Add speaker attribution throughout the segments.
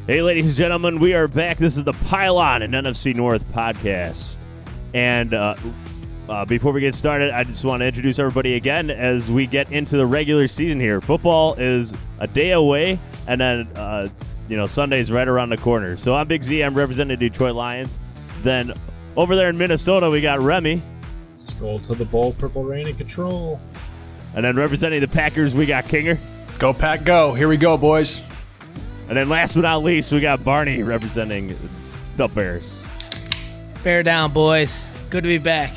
Speaker 1: Hey, ladies and gentlemen, we are back. This is the Pylon and NFC North podcast. And before we get started, I just want to introduce everybody again as we get into the regular season here. Football is a day away, and then, Sunday's right around the corner. So I'm Big Z. I'm representing the Detroit Lions. Then over there in Minnesota, we got Remy.
Speaker 2: Skull to the bowl, Purple Rain in control.
Speaker 1: And then representing the Packers, we got Kinger.
Speaker 3: Go, Pack, go. Here we go, boys.
Speaker 1: And then last but not least, we got Barney representing the Bears.
Speaker 4: Bear down, boys. Good to be back.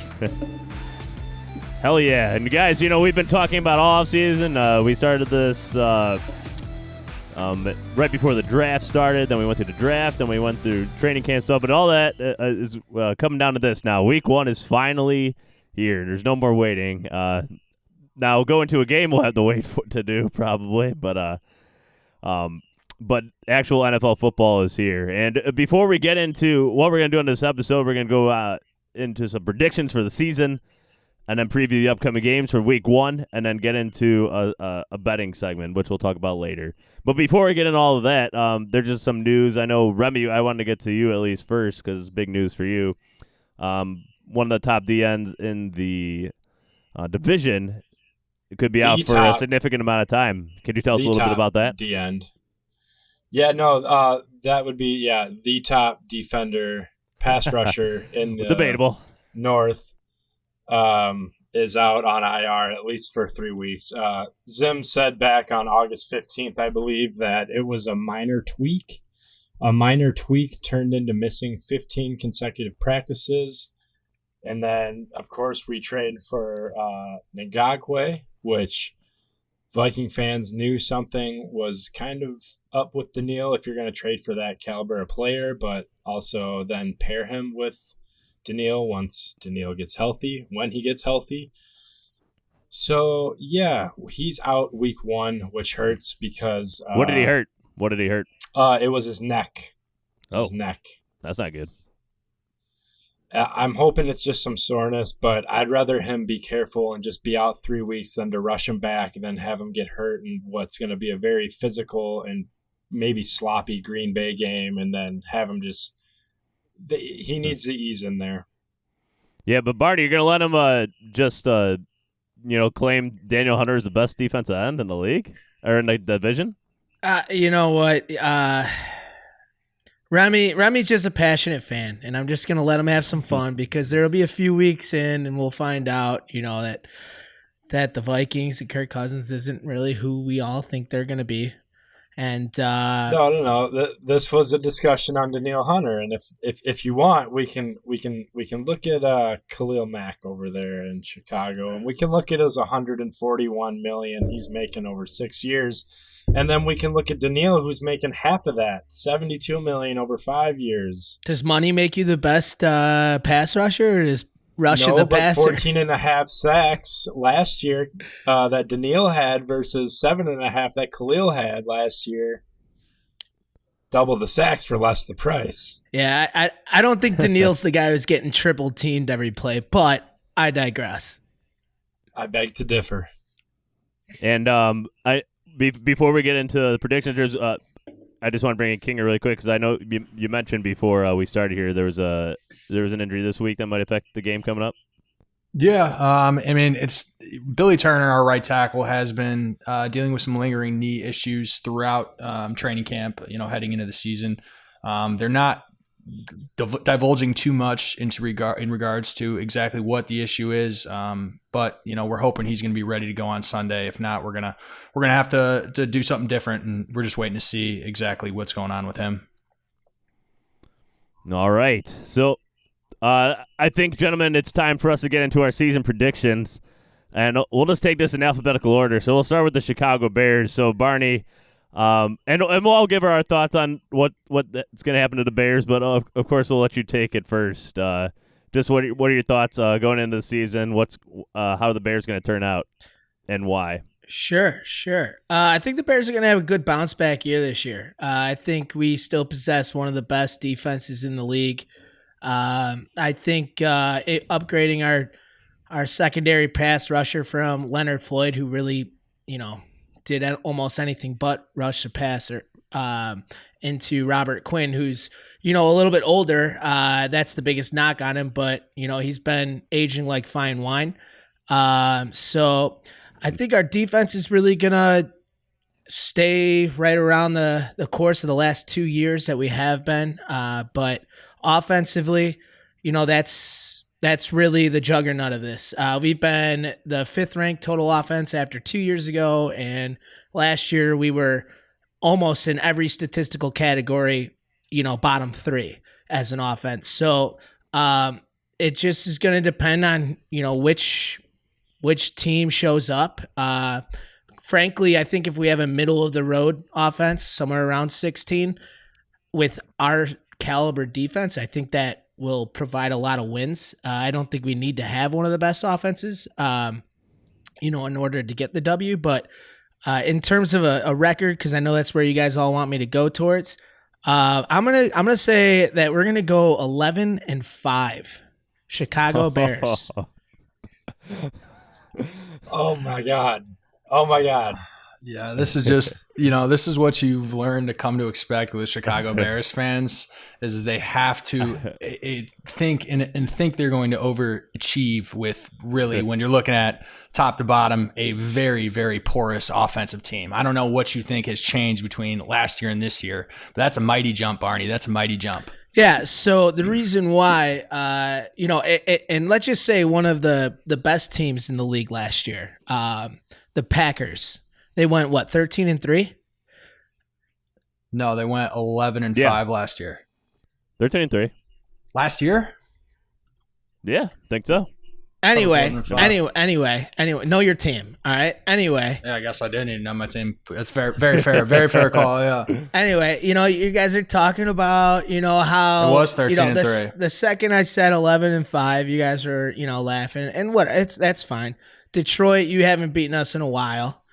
Speaker 1: Hell yeah. And guys, we've been talking about all offseason. We started this right before the draft started. Then we went through the draft. Then we went through training camp stuff. But all that is coming down to this now. Week 1 is finally here. There's no more waiting. Now, going to a game we'll have to wait to do probably. But actual NFL football is here. And before we get into what we're going to do in this episode, we're going to go into some predictions for the season and then preview the upcoming games for week 1 and then get into a betting segment, which we'll talk about later. But before we get into all of that, there's just some news. I know, Remy, I wanted to get to you at least first because it's big news for you. One of the top DNs in the division could be out for a significant amount of time. Could you tell us a little bit about that?
Speaker 2: D-end. Yeah, no, that would be, the top defender, pass rusher in the
Speaker 1: Debatable.
Speaker 2: North is out on IR at least for 3 weeks. Zim said back on August 15th, I believe, that it was a minor tweak. A minor tweak turned into missing 15 consecutive practices. And then, of course, we traded for Ngakwe, which Viking fans knew something was kind of up with Daniil if you're going to trade for that caliber of player, but also then pair him with Daniil once Daniil gets healthy, when he gets healthy. So, yeah, he's out week 1, which hurts because...
Speaker 1: What did he hurt?
Speaker 2: It was his neck. His neck.
Speaker 1: That's not good.
Speaker 2: I'm hoping it's just some soreness, but I'd rather him be careful and just be out 3 weeks than to rush him back and then have him get hurt in what's going to be a very physical and maybe sloppy Green Bay game and then have him just – he needs to ease in there.
Speaker 1: Yeah, but Barney, you're going to let him claim Daniel Hunter is the best defensive end in the league or in the division?
Speaker 4: You know what? Remy's just a passionate fan, and I'm just going to let him have some fun because there will be a few weeks in, and we'll find out, that the Vikings and Kirk Cousins isn't really who we all think they're going to be. And
Speaker 2: no. This was a discussion on Daniil Hunter, and if you want, we can look at Khalil Mack over there in Chicago, and we can look at his $141 million he's making over 6 years. And then we can look at Daniil, who's making half of that, $72 million over 5 years.
Speaker 4: Does money make you the best pass rusher, or is rushing the passer?
Speaker 2: 14.5 sacks last year that Daniil had versus 7.5 that Khalil had last year. Double the sacks for less the price.
Speaker 4: Yeah, I don't think Daniil's the guy who's getting triple teamed every play, but I digress.
Speaker 2: I beg to differ.
Speaker 1: And before we get into the predictions, I just want to bring in Kinger really quick because I know you mentioned before we started here there was an injury this week that might affect the game coming up.
Speaker 3: Yeah, it's Billy Turner, our right tackle, has been dealing with some lingering knee issues throughout training camp. Heading into the season, they're not divulging too much in regards to exactly what the issue is. But we're hoping he's going to be ready to go on Sunday. If not, we're gonna have to do something different, and we're just waiting to see exactly what's going on with him.
Speaker 1: All right, so I think, gentlemen, it's time for us to get into our season predictions, and we'll just take this in alphabetical order. So we'll start with the Chicago Bears. So Barney. And we'll all give our thoughts on what's going to happen to the Bears, but of course we'll let you take it first. Just what are your thoughts going into the season? How the Bears going to turn out, and why?
Speaker 4: Sure. I think the Bears are going to have a good bounce back year this year. I think we still possess one of the best defenses in the league. I think upgrading our secondary pass rusher from Leonard Floyd, who really, did almost anything but rush the passer, into Robert Quinn, who's, a little bit older. That's the biggest knock on him, but, he's been aging like fine wine. So I think our defense is really going to stay right around the course of the last 2 years that we have been. But offensively, that's really the juggernaut of this. We've been the 5th ranked total offense after 2 years ago, and last year we were almost in every statistical category, bottom 3 as an offense. So it just is going to depend on, which team shows up. Frankly, I think if we have a middle of the road offense, somewhere around 16, with our caliber defense, I think that will provide a lot of wins. I don't think we need to have one of the best offenses, in order to get the W. But in terms of a record, because I know that's where you guys all want me to go towards, I'm gonna say that we're gonna go 11-5. Chicago Bears.
Speaker 2: Oh my God.
Speaker 3: Yeah, this is just, this is what you've learned to come to expect with Chicago Bears fans, is they have to think they're going to overachieve with, really, when you're looking at top to bottom, a very, very porous offensive team. I don't know what you think has changed between last year and this year, but that's a mighty jump, Barney. That's a mighty jump.
Speaker 4: Yeah, so the reason why, and let's just say one of the best teams in the league last year, the Packers. They went, 13-3?
Speaker 3: No, they went 11-5 last year.
Speaker 1: 13-3.
Speaker 3: Last year?
Speaker 1: Yeah, think so.
Speaker 4: Anyway, know your team. All right. Anyway.
Speaker 3: Yeah, I guess I did need to know my team. That's very, very fair. Very fair call. Yeah.
Speaker 4: Anyway, you guys are talking about, how
Speaker 3: it was 13-3.
Speaker 4: The second I said 11-5, you guys were, laughing, and that's fine. Detroit, you haven't beaten us in a while.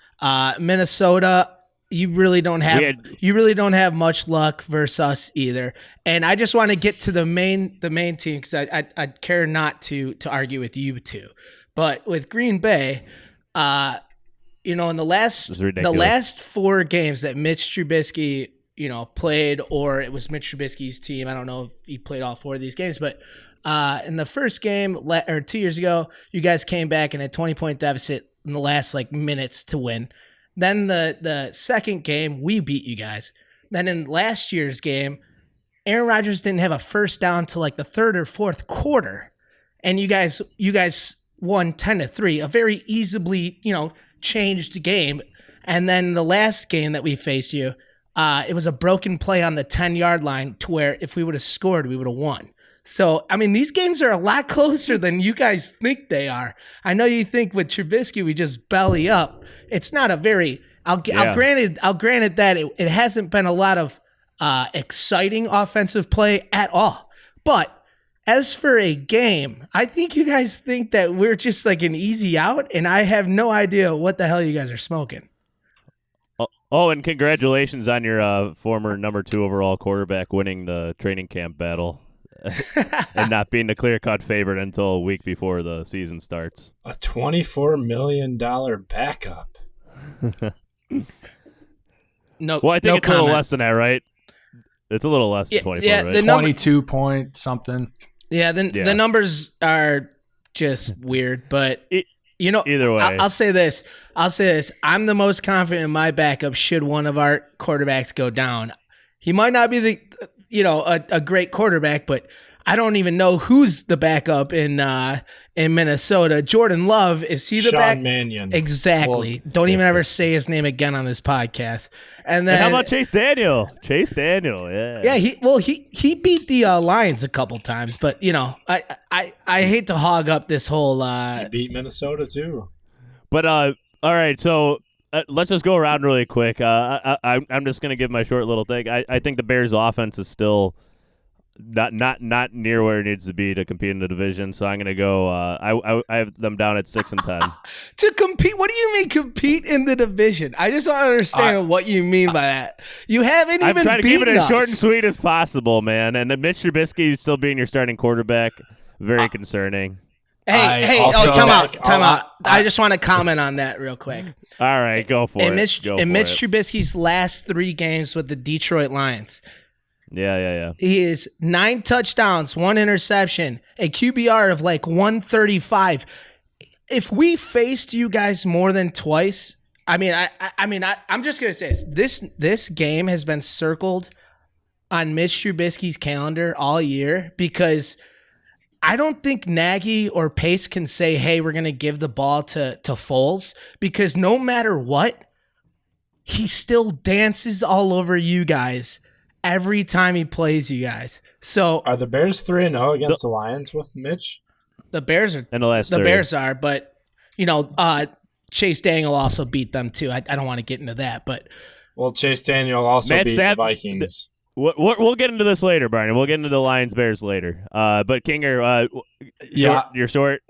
Speaker 4: Minnesota, you really don't have much luck versus us either. And I just want to get to the main team, because I'd care not to argue with you two. But with Green Bay, in the last 4 games that Mitch Trubisky, played, or it was Mitch Trubisky's team, I don't know if he played all 4 of these games, but in the first game, or 2 years ago, you guys came back in a 20-point deficit in the last minutes to win. Then the second game, we beat you guys. Then in last year's game, Aaron Rodgers didn't have a first down till the 3rd or 4th quarter, and you guys won 10-3, a very easily changed game. And then the last game that we faced you, it was a broken play on the 10-yard line, to where if we would have scored, we would have won. So, I mean, these games are a lot closer than you guys think they are. I know you think with Trubisky we just belly up. It's not a very. I'll grant it that it hasn't been a lot of exciting offensive play at all. But as for a game, I think you guys think that we're just an easy out, and I have no idea what the hell you guys are smoking.
Speaker 1: Oh, and congratulations on your former number 2 overall quarterback winning the training camp battle. And not being the clear-cut favorite until a week before the season starts.
Speaker 2: A $24 million backup.
Speaker 1: No, well, I think it's a little less than that, right? It's a little less than 24, right?
Speaker 3: 22 point something.
Speaker 4: Yeah, the numbers are just weird, but
Speaker 1: either way,
Speaker 4: I'll say this. I'm the most confident in my backup should one of our quarterbacks go down. He might not be a great quarterback, but I don't even know who's the backup in Minnesota. Jordan Love, is he the
Speaker 2: Sean Mannion?
Speaker 4: Exactly. Well, don't even ever say his name again on this podcast. And then
Speaker 1: how about Chase Daniel? Yeah.
Speaker 4: He beat the Lions a couple times, but I hate to hog up this whole.
Speaker 2: He beat Minnesota too.
Speaker 1: But all right, so. Let's just go around really quick. I'm just going to give my short little thing. I think the Bears' offense is still not near where it needs to be to compete in the division. So I'm going to go. I have them down at 6-10.
Speaker 4: To compete? What do you mean compete in the division? I just don't understand what you mean by that. You haven't even.
Speaker 1: I'm trying to keep it as short and sweet as possible, man. And then Mitch Trubisky still being your starting quarterback, very concerning.
Speaker 4: Time out. I just want to comment on that real quick.
Speaker 1: All right, go for it.
Speaker 4: Mitch Trubisky's last 3 games with the Detroit Lions.
Speaker 1: Yeah.
Speaker 4: He is 9 touchdowns, 1 interception, a QBR of like 135. If we faced you guys more than twice, I'm just gonna say this game has been circled on Mitch Trubisky's calendar all year because I don't think Nagy or Pace can say, hey, we're going to give the ball to Foles, because no matter what, he still dances all over you guys every time he plays you guys. So
Speaker 2: are the Bears 3-0 against the Lions with Mitch?
Speaker 4: The Bears are.
Speaker 1: In the last 3.
Speaker 4: Bears are, but Chase Daniel also beat them too. I don't want to get into that, but
Speaker 2: Chase Daniel also beat the Vikings.
Speaker 1: We'll get into this later, Barney. We'll get into the Lions-Bears later. But Kinger, your short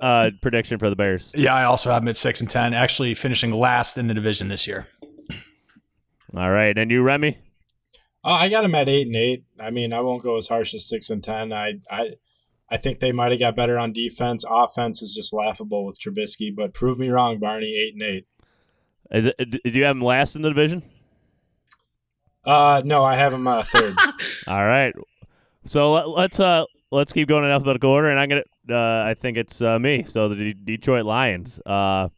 Speaker 1: prediction for the Bears.
Speaker 3: Yeah, I also have them at 6-10, actually finishing last in the division this year.
Speaker 1: All right, and you, Remy?
Speaker 2: I got them at 8-8. I mean, I won't go as harsh as 6-10. I think they might have got better on defense. Offense is just laughable with Trubisky, but prove me wrong, Barney. 8-8.
Speaker 1: Did you have them last in the division?
Speaker 2: No, I have them third.
Speaker 1: All right. So let's keep going in alphabetical order, and I'm gonna. I think it's me. So the Detroit Lions. The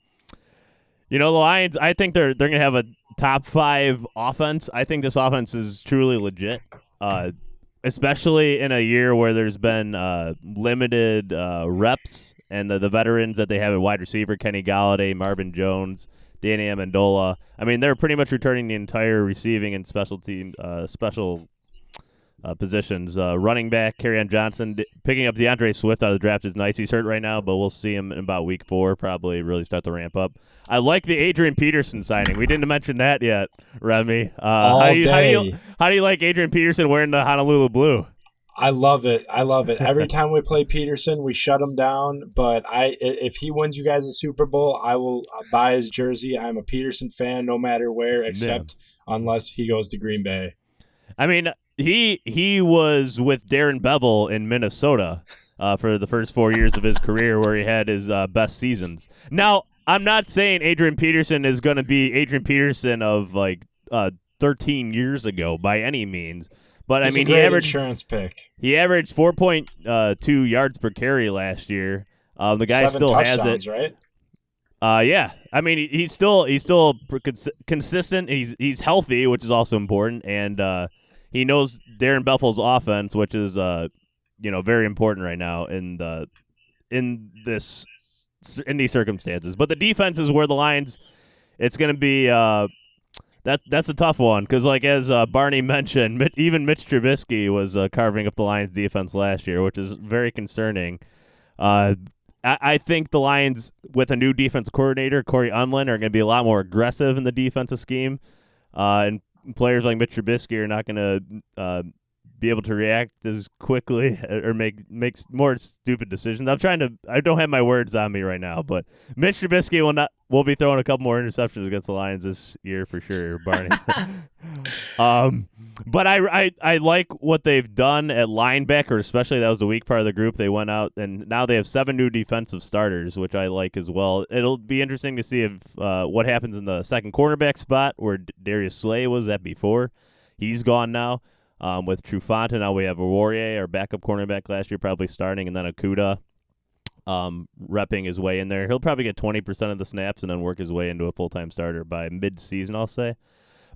Speaker 1: Lions. I think they're gonna have a top 5 offense. I think this offense is truly legit. Especially in a year where there's been limited reps, and the veterans that they have at wide receiver, Kenny Galladay, Marvin Jones, Danny Amendola. I mean, they're pretty much returning the entire receiving and special positions. Running back, Kerryon Johnson, picking up DeAndre Swift out of the draft is nice. He's hurt right now, but we'll see him in about week 4, probably really start to ramp up. I like the Adrian Peterson signing. We didn't mention that yet, Remy. How do you like Adrian Peterson wearing the Honolulu blue?
Speaker 2: I love it. Every time we play Peterson, we shut him down. But if he wins you guys a Super Bowl, I will buy his jersey. I'm a Peterson fan no matter where, except unless he goes to Green Bay.
Speaker 1: I mean, he was with Darren Bevel in Minnesota for the first 4 years of his career, where he had his best seasons. Now, I'm not saying Adrian Peterson is going to be Adrian Peterson of 13 years ago by any means. But
Speaker 2: He's
Speaker 1: I mean,
Speaker 2: a great insurance pick.
Speaker 1: He averaged 4.2 yards per carry last year. The guy
Speaker 2: 7
Speaker 1: still has it,
Speaker 2: right?
Speaker 1: Yeah. I mean, he's still consistent. He's healthy, which is also important, and he knows Darren Beffel's offense, which is very important right now in these circumstances. But the defense is where the Lions. It's going to be. That's a tough one because, as Barney mentioned, even Mitch Trubisky was carving up the Lions' defense last year, which is very concerning. I think the Lions, with a new defensive coordinator, Corey Unlin, are going to be a lot more aggressive in the defensive scheme, and players like Mitch Trubisky are not going to be able to react as quickly or make more stupid decisions. I don't have my words on me right now, but Mitch Trubisky will be throwing a couple more interceptions against the Lions this year for sure, Barney. But I like what they've done at linebacker, especially that was the weak part of the group. They went out and now they have 7 new defensive starters, which I like as well. It'll be interesting to see if what happens in the second cornerback spot where Darius Slay was at before. He's gone now. With Trufant, and now we have Awarrior, our backup cornerback last year, probably starting, and then Okudah repping his way in there. He'll probably get 20% of the snaps and then work his way into a full-time starter by mid-season, I'll say.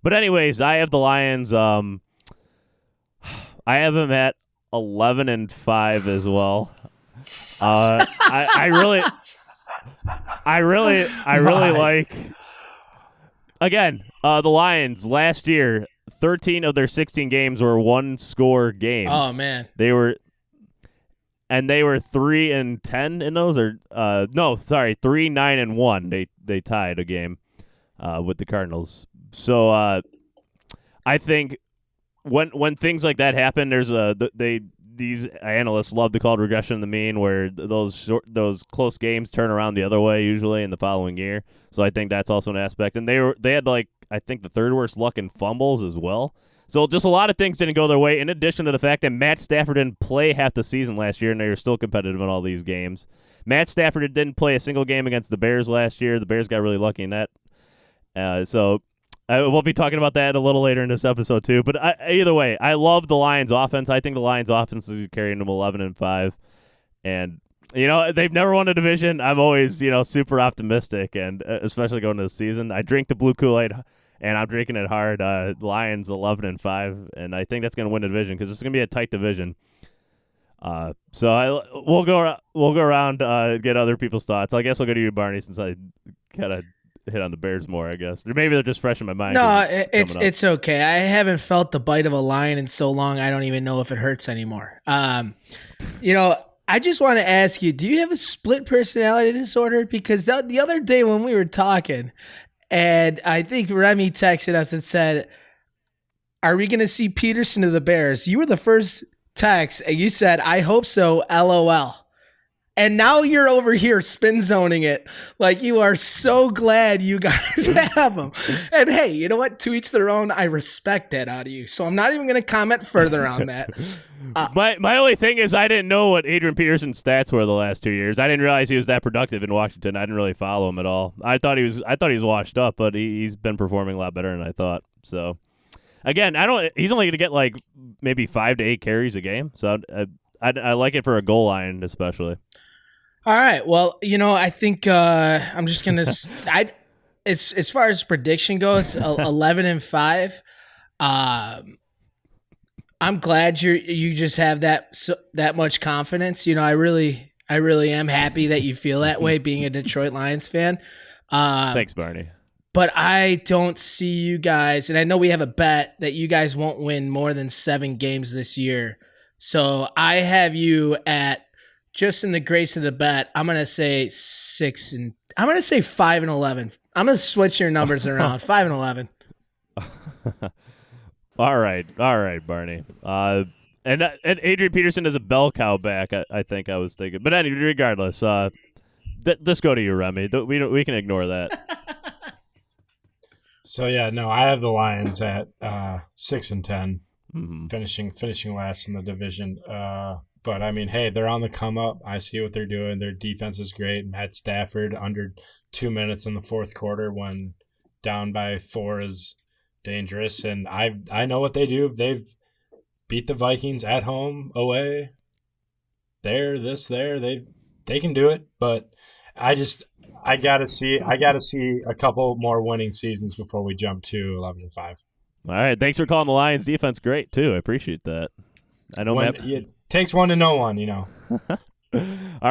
Speaker 1: But anyways, I have the Lions. I have them at 11-5 as well. I really like. Again, the Lions last year. 13 of their 16 games were 1-score games.
Speaker 4: Oh man,
Speaker 1: they were 3-10 in those, or 3-9-1. They tied a game with the Cardinals. So I think when things like that happen, there's these analysts love to call it regression to the mean, where those close games turn around the other way usually in the following year. So I think that's also an aspect. And they had I think the third worst luck in fumbles as well. So just a lot of things didn't go their way, in addition to the fact that Matt Stafford didn't play half the season last year, and they were still competitive in all these games. Matt Stafford didn't play a single game against the Bears last year. The Bears got really lucky in that. So we'll be talking about that a little later in this episode too. But either way, I love the Lions offense. I think the Lions offense is carrying them 11-5. And, they've never won a division. I'm always, super optimistic, and especially going into the season. I drink the blue Kool-Aid, and I'm drinking it hard. Lions 11-5, and I think that's going to win the division because it's going to be a tight division. So we'll go around, get other people's thoughts. I guess I'll go to you, Barney, since I kind of hit on the Bears more, I guess. Maybe they're just fresh in my mind.
Speaker 4: No, it's okay. I haven't felt the bite of a lion in so long, I don't even know if it hurts anymore. I just want to ask you, do you have a split personality disorder? Because the other day when we were talking, and I think Remy texted us and said, are we going to see Peterson to the Bears? You were the first text, and you said, I hope so, LOL. And now you're over here spin zoning it like you are so glad you guys have him. And hey, you know what? To each their own. I respect that out of you. So I'm not even going to comment further on that.
Speaker 1: My only thing is I didn't know what Adrian Peterson's stats were the last 2 years. I didn't realize he was that productive in Washington. I didn't really follow him at all. I thought he was washed up, but he's been performing a lot better than I thought. So again, he's only going to get like maybe 5 to 8 carries a game. So I like it for a goal line especially.
Speaker 4: All right. Well, I think I'm just gonna. As far as prediction goes, 11-5. I'm glad you just have that much confidence. I really am happy that you feel that way, being a Detroit Lions fan.
Speaker 1: Thanks, Barney.
Speaker 4: But I don't see you guys, and I know we have a bet that you guys won't win more than 7 games this year. So I have you at. Just in the grace of the bet, I'm gonna say 5-11. I'm gonna switch your numbers around. 5-11.
Speaker 1: All right, Barney. And Adrian Peterson is a bell cow back. I think I was thinking, but anyway, regardless, let's go to you, Remy. We can ignore that.
Speaker 2: So yeah, no, I have the Lions at 6-10, finishing last in the division. But, I mean, hey, they're on the come up. I see what they're doing. Their defense is great. Matt Stafford, under 2 minutes in the fourth quarter when down by 4 is dangerous. And I know what they do. They've beat the Vikings at home, away. There. They can do it. But I gotta see a couple more winning seasons before we jump to 11-5.
Speaker 1: All right. Thanks for calling the Lions defense great, too. I appreciate that. I know Matt.
Speaker 2: Takes one to know one,
Speaker 1: All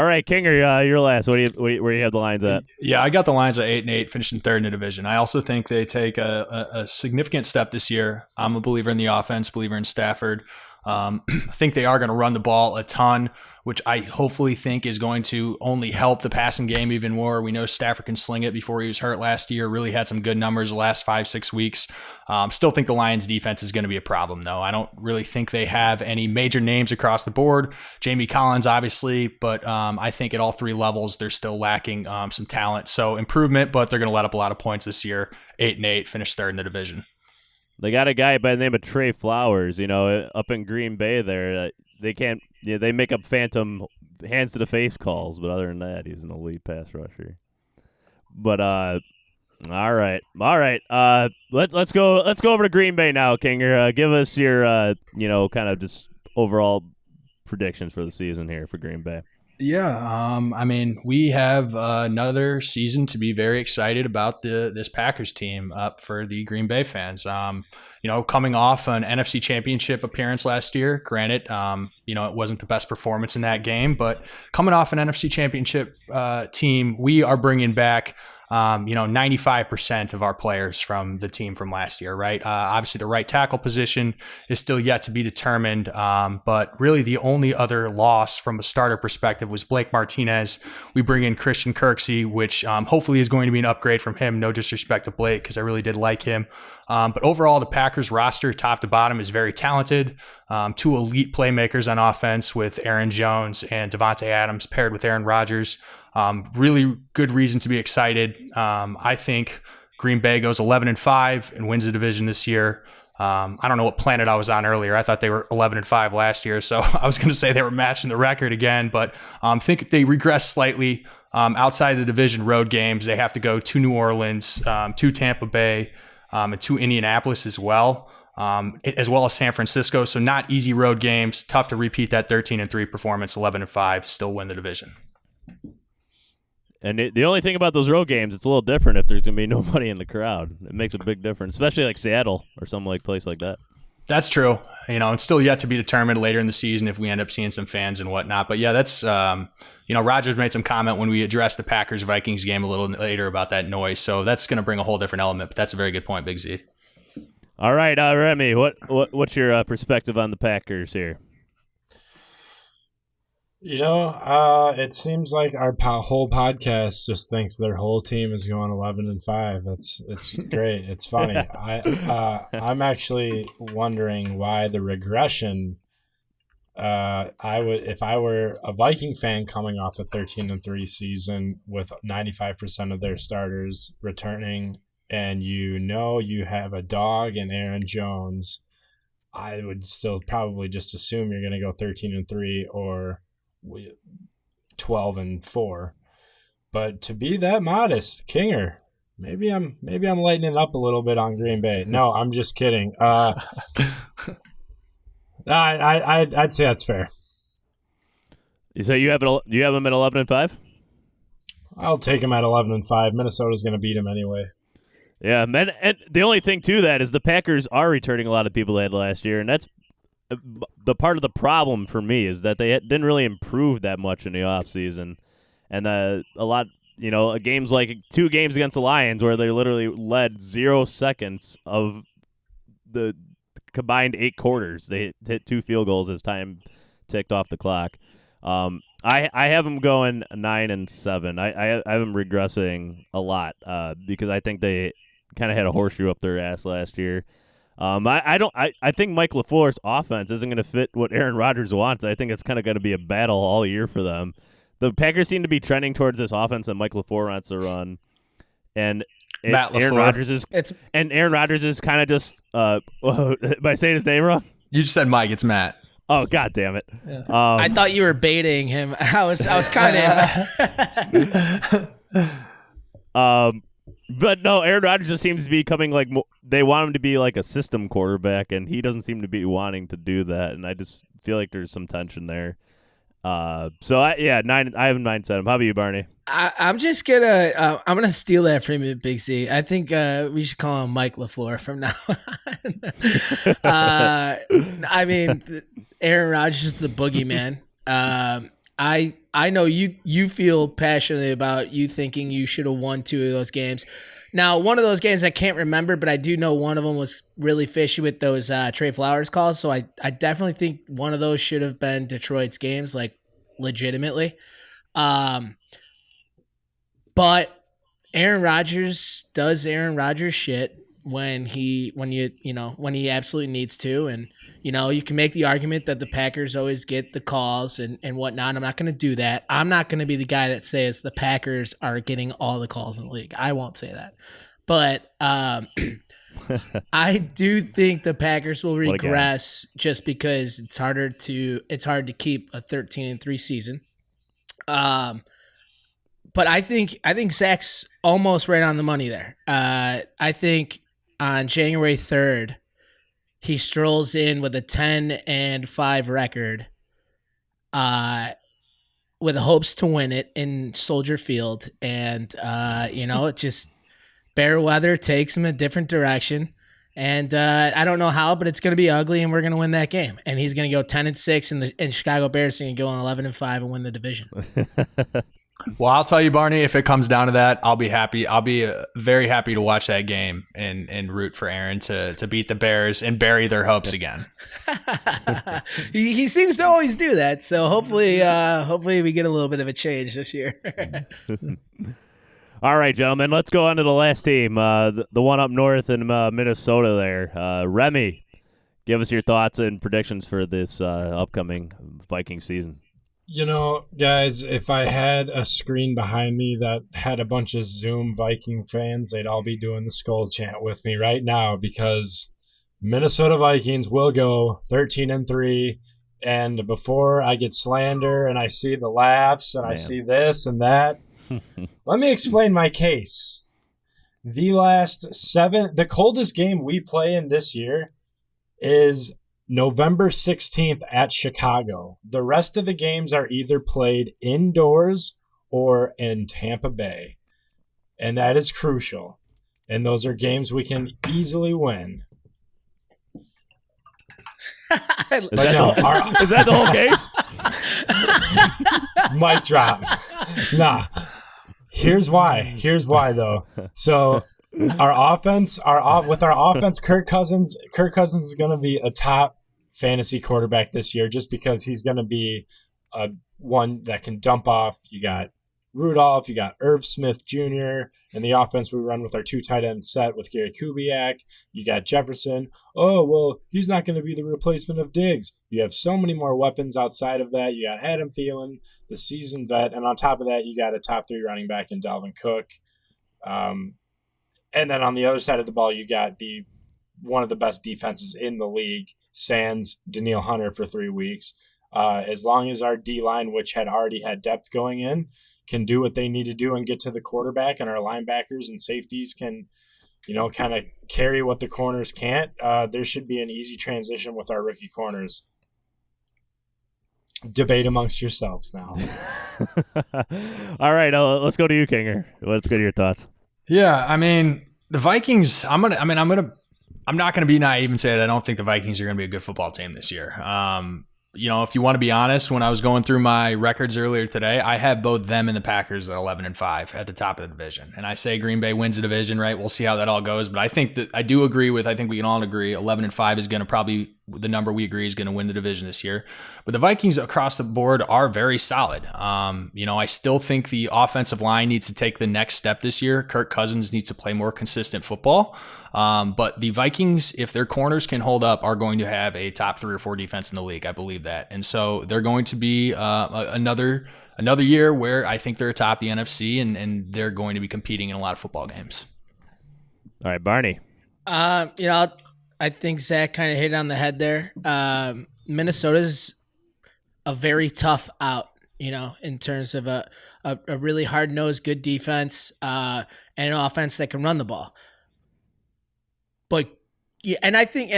Speaker 1: right, Kinger, you're last. Where do you have the Lions at?
Speaker 3: Yeah, I got the Lions at 8-8, finishing third in the division. I also think they take a significant step this year. I'm a believer in the offense, believer in Stafford. I think they are going to run the ball a ton, which I hopefully think is going to only help the passing game even more. We know Stafford can sling it before he was hurt last year, really had some good numbers the last 5-6 weeks. Still think the Lions defense is going to be a problem, though. I don't really think they have any major names across the board. Jamie Collins, obviously, but I think at all 3 levels, they're still lacking some talent. So improvement, but they're going to let up a lot of points this year. 8-8, finish third in the division.
Speaker 1: They got a guy by the name of Trey Flowers, up in Green Bay there. They can't. They make up phantom hands to the face calls, but other than that, he's an elite pass rusher. But all right. Let's go over to Green Bay now, Kinger. Give us your kind of just overall predictions for the season here for Green Bay.
Speaker 3: Yeah, we have another season to be very excited about this Packers team up for the Green Bay fans. Coming off an NFC Championship appearance last year, granted, it wasn't the best performance in that game, but coming off an NFC Championship team, we are bringing back 95% of our players from the team from last year, right? Obviously, the right tackle position is still yet to be determined, but really the only other loss from a starter perspective was Blake Martinez. We bring in Christian Kirksey, which hopefully is going to be an upgrade from him. No disrespect to Blake, because I really did like him. But overall, the Packers roster, top to bottom, is very talented. 2 elite playmakers on offense with Aaron Jones and Devontae Adams paired with Aaron Rodgers. Really good reason to be excited. I think Green Bay goes 11-5 and wins the division this year. I don't know what planet I was on earlier. I thought they were 11-5 last year, so I was going to say they were matching the record again. But I think they regressed slightly outside of the division road games. They have to go to New Orleans, to Tampa Bay, and to Indianapolis as well as San Francisco. So not easy road games. Tough to repeat that 13-3 performance, 11-5, still win the division.
Speaker 1: And the only thing about those road games, it's a little different if there's going to be nobody in the crowd. It makes a big difference, especially like Seattle or some place like that.
Speaker 3: That's true. It's still yet to be determined later in the season if we end up seeing some fans and whatnot. But yeah, that's, Rogers made some comment when we addressed the Packers-Vikings game a little later about that noise. So that's going to bring a whole different element. But that's a very good point, Big Z.
Speaker 1: All right, Remy, what's your perspective on the Packers here?
Speaker 2: It seems like our whole podcast just thinks their whole team is going 11-5. It's great. It's funny. I'm actually wondering why the regression. If I were a Viking fan coming off a 13-3 season with 95% of their starters returning, and you have a dog in Aaron Jones, I would still probably just assume you're going to go 13-3 or 12-4, but to be that modest, Kinger, maybe I'm lightening up a little bit on Green Bay. No, I'm just kidding. I'd say that's fair.
Speaker 1: So you have them at 11-5?
Speaker 2: I'll take them at 11-5. Minnesota's going to beat them anyway.
Speaker 1: Yeah, man. And the only thing to that is the Packers are returning a lot of people they had last year, and that's the part of the problem for me is that they didn't really improve that much in the offseason. And games like 2 games against the Lions where they literally led 0 seconds of the combined 8 quarters. They hit 2 field goals as time ticked off the clock. I have them going 9-7. I have them regressing a lot because I think they kind of had a horseshoe up their ass last year. I think Mike LaFleur's offense isn't going to fit what Aaron Rodgers wants. I think it's kind of going to be a battle all year for them. The Packers seem to be trending towards this offense that Mike LaFleur wants to run, and Aaron Rodgers is kind of just. Am I saying his name wrong?
Speaker 3: You just said Mike. It's Matt.
Speaker 1: Oh, God damn it!
Speaker 4: Yeah. I thought you were baiting him. I was kind
Speaker 1: of. But no, Aaron Rodgers just seems to be becoming like they want him to be like a system quarterback, and he doesn't seem to be wanting to do that. And I just feel like there's some tension there. I have 9-7. How about you, Barney?
Speaker 4: I'm just gonna steal that from you, Big C. I think we should call him Mike LaFleur from now on. I mean, Aaron Rodgers is the boogeyman. I know you feel passionately about you thinking you should have won 2 of those games. Now, one of those games I can't remember, but I do know one of them was really fishy with those Trey Flowers calls. So I definitely think one of those should have been Detroit's games, like legitimately. But Aaron Rodgers does Aaron Rodgers shit when he absolutely needs to, and you can make the argument that the Packers always get the calls and whatnot. I'm not going to do that. I'm not going to be the guy that says the Packers are getting all the calls in the league. I won't say that. But I do think the Packers will regress just because it's hard to keep a 13-3 season. But I think Zach's almost right on the money there. I think on January 3rd, he strolls in with a 10-5 record, with the hopes to win it in Soldier Field, and it just bear weather takes him a different direction, and I don't know how, but it's going to be ugly, and we're going to win that game, and he's going to go 10-6, and Chicago Bears are going to go on 11-5 and win the division.
Speaker 3: Well, I'll tell you, Barney, if it comes down to that, I'll be happy. I'll be very happy to watch that game and root for Aaron to beat the Bears and bury their hopes again.
Speaker 4: He seems to always do that, so hopefully we get a little bit of a change this year.
Speaker 1: All right, gentlemen, let's go on to the last team, the one up north in Minnesota there. Remy, give us your thoughts and predictions for this upcoming Viking season.
Speaker 2: Guys, if I had a screen behind me that had a bunch of Zoom Viking fans, they'd all be doing the skull chant with me right now because Minnesota Vikings will go 13-3. And before I get slander and I see the laughs and I see this and that, let me explain my case. The coldest game we play in this year is November 16th at Chicago. The rest of the games are either played indoors or in Tampa Bay. And that is crucial. And those are games we can easily win.
Speaker 1: Is that the whole case?
Speaker 2: Mic drop. Nah. Here's why though. So with our offense, Kirk Cousins is going to be a top fantasy quarterback this year just because he's going to be one that can dump off. You got Rudolph, you got Irv Smith Jr., and the offense we run with our 2 tight end set with Gary Kubiak. You got Jefferson. Oh, well, he's not going to be the replacement of Diggs. You have so many more weapons outside of that. You got Adam Thielen, the seasoned vet, and on top of that, you got a top 3 running back in Dalvin Cook. And then on the other side of the ball, you got one of the best defenses in the league, sans Danielle Hunter for 3 weeks. As long as our D-line, which had already had depth going in, can do what they need to do and get to the quarterback, and our linebackers and safeties can, kind of carry what the corners can't, there should be an easy transition with our rookie corners. Debate amongst yourselves now.
Speaker 1: All right, let's go to you, Kinger. Let's get your thoughts.
Speaker 3: Yeah, I mean, the Vikings, I'm not going to be naive and say that I don't think the Vikings are going to be a good football team this year. If you want to be honest, when I was going through my records earlier today, I have both them and the Packers at 11-5 at the top of the division. And I say Green Bay wins the division, right? We'll see how that all goes. But I think I think we can all agree 11-5 is going to probably, the number we agree is going to win the division this year. But the Vikings across the board are very solid. I still think the offensive line needs to take the next step this year. Kirk Cousins needs to play more consistent football. But the Vikings, if their corners can hold up, are going to have a top 3 or 4 defense in the league. I believe that. And so they're going to be another year where I think they're atop the NFC and they're going to be competing in a lot of football games.
Speaker 1: All right, Barney.
Speaker 4: I think Zach kind of hit it on the head there. Minnesota's a very tough out, in terms of a really hard-nosed, good defense and an offense that can run the ball. But yeah, and I think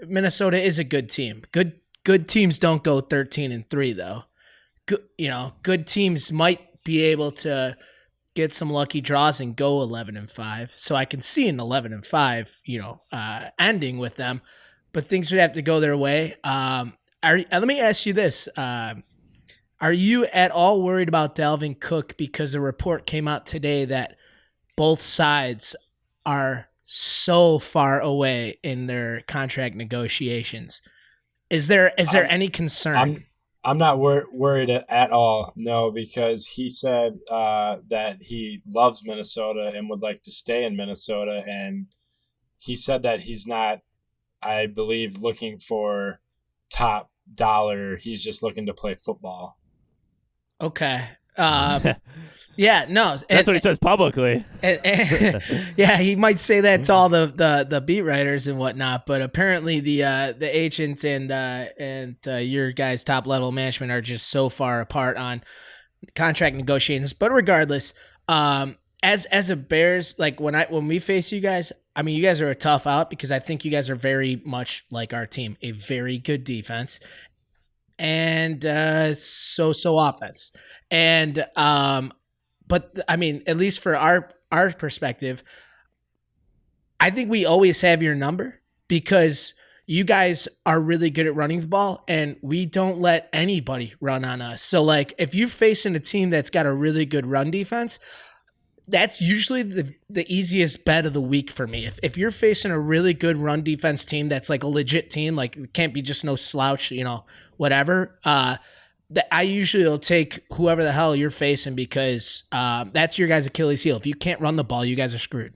Speaker 4: Minnesota is a good team. Good teams don't go 13-3 though. Good teams might be able to get some lucky draws and go 11-5. So I can see an 11-5, ending with them. But things would have to go their way. Let me ask you this: are you at all worried about Dalvin Cook because a report came out today that both sides are so far away in their contract negotiations? Is there any concern?
Speaker 2: I'm not worried at all, no, because he said that he loves Minnesota and would like to stay in Minnesota, and he said that he's not, I believe, looking for top dollar. He's just looking to play football.
Speaker 4: Okay. Yeah, no.
Speaker 1: That's what he says publicly.
Speaker 4: Yeah, he might say that to all the beat writers and whatnot, but apparently the agents and your guys' top level management are just so far apart on contract negotiations. But regardless, as a Bears, like when we face you guys, I mean, you guys are a tough out because I think you guys are very much like our team, a very good defense and so offense. And but I mean, at least for our perspective, I think we always have your number because you guys are really good at running the ball and we don't let anybody run on us. So like if you're facing a team that's got a really good run defense, that's usually the easiest bet of the week for me. If you're facing a really good run defense team that's like a legit team, like it can't be just no slouch, whatever, that I usually will take whoever the hell you're facing because that's your guys' Achilles heel. If you can't run the ball, you guys are screwed.